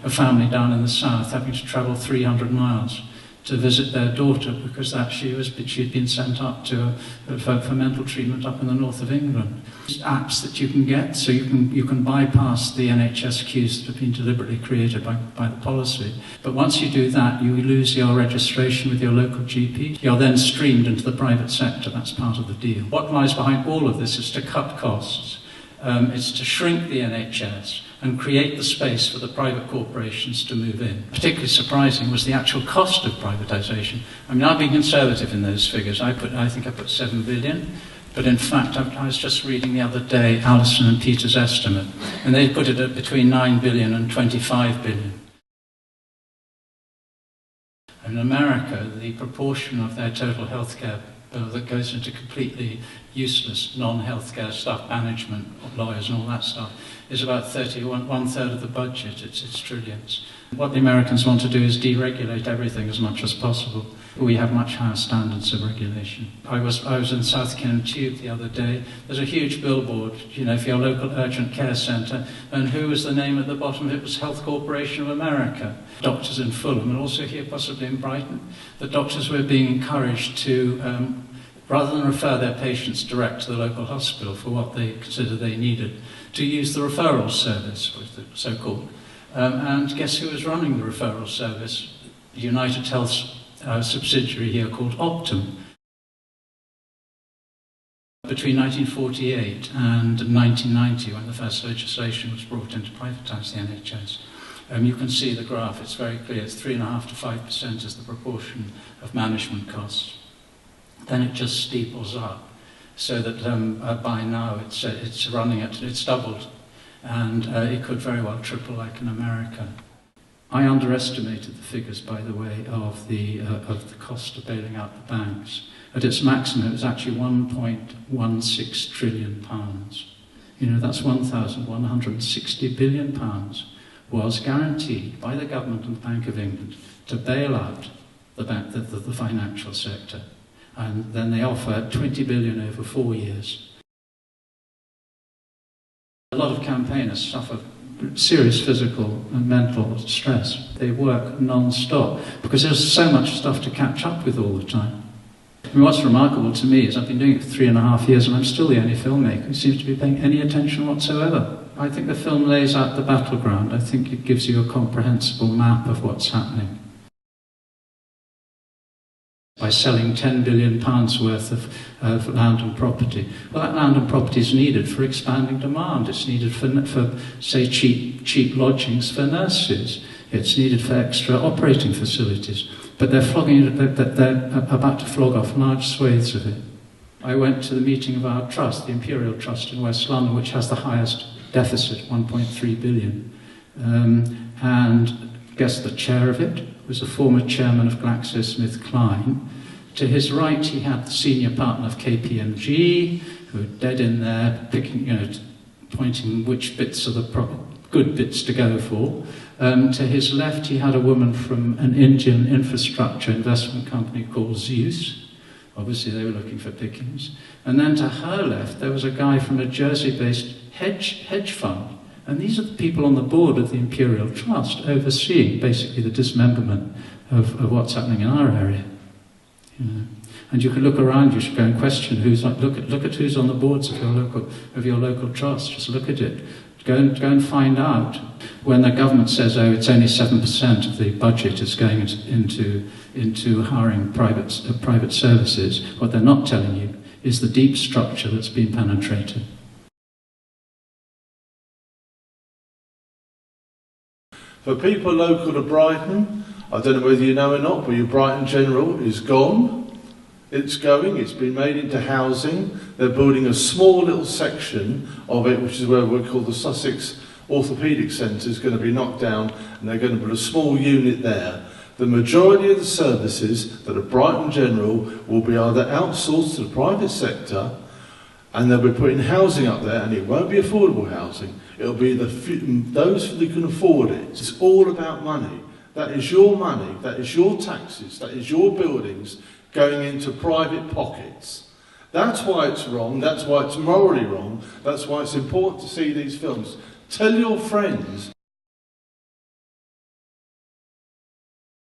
a family down in the south having to travel 300 miles to visit their daughter because she'd been sent up to for mental treatment up in the north of England. Apps that you can get, so you can bypass the NHS queues that have been deliberately created by the policy. But once you do that, you lose your registration with your local GP. You're then streamed into the private sector. That's part of the deal. What lies behind all of this is to cut costs. It's to shrink the NHS and create the space for the private corporations to move in. Particularly surprising was the actual cost of privatisation. I mean, I've been conservative in those figures. I think I put 7 billion, but in fact, I was just reading the other day Allison and Peter's estimate, and they put it at between 9 billion and 25 billion. In America, the proportion of their total healthcare bill that goes into completely useless non-healthcare stuff, management, lawyers and all that stuff, is about one third of the budget. It's trillions. What the Americans want to do is deregulate everything as much as possible. We have much higher standards of regulation. I was in South Kent Tube the other day. There's a huge billboard, you know, for your local urgent care centre, and who was the name at the bottom? It was Health Corporation of America. Doctors in Fulham, and also here possibly in Brighton, the doctors were being encouraged to, rather than refer their patients direct to the local hospital for what they considered they needed, to use the referral service, so-called. And guess who was running the referral service? United Health's subsidiary here called Optum. Between 1948 and 1990, when the first legislation was brought in to privatise the NHS, you can see the graph, it's very clear, it's 3.5% to 5% is the proportion of management costs. Then it just steeples up, so that by now it's running at, it's doubled, and it could very well triple like in America. I underestimated the figures, by the way, of the cost of bailing out the banks. At its maximum, it was actually £1.16 trillion. You know, that's £1,160 billion was guaranteed by the government and the Bank of England to bail out the financial sector. And then they offer 20 billion over 4 years. A lot of campaigners suffer serious physical and mental stress. They work non-stop because there's so much stuff to catch up with all the time. I mean, what's remarkable to me is I've been doing it for 3.5 years and I'm still the only filmmaker who seems to be paying any attention whatsoever. I think the film lays out the battleground. I think it gives you a comprehensible map of what's happening. By selling £10 billion worth of land and property. Well, that land and property is needed for expanding demand. It's needed for say, cheap lodgings for nurses. It's needed for extra operating facilities. But they're about to flog off large swathes of it. I went to the meeting of our trust, the Imperial Trust in West London, which has the highest deficit, 1.3 billion. And guess the chair of it was a former chairman of GlaxoSmithKline. To his right, he had the senior partner of KPMG, who were dead in there, picking, you know, pointing which bits are the good bits to go for. To his left, he had a woman from an Indian infrastructure investment company called Zeus. Obviously, they were looking for pickings. And then to her left, there was a guy from a Jersey-based hedge fund. And these are the people on the board of the Imperial Trust overseeing basically the dismemberment of what's happening in our area. You know. And you can look around, you should go and question who's like, look at who's on the boards of your local trust. Just look at it. Go and find out. When the government says, oh, it's only 7% of the budget is going into hiring private services, what they're not telling you is the deep structure that's been penetrated. For people local to Brighton, I don't know whether you know or not, but your Brighton General is gone. It's going, it's been made into housing. They're building a small little section of it, which is where we call the Sussex Orthopaedic Centre, is going to be knocked down, and they're going to put a small unit there. The majority of the services that are Brighton General will be either outsourced to the private sector, and they'll be putting housing up there, and it won't be affordable housing. It'll be those that can afford it. It's all about money. That is your money, that is your taxes, that is your buildings going into private pockets. That's why it's wrong, that's why it's morally wrong, that's why it's important to see these films. Tell your friends.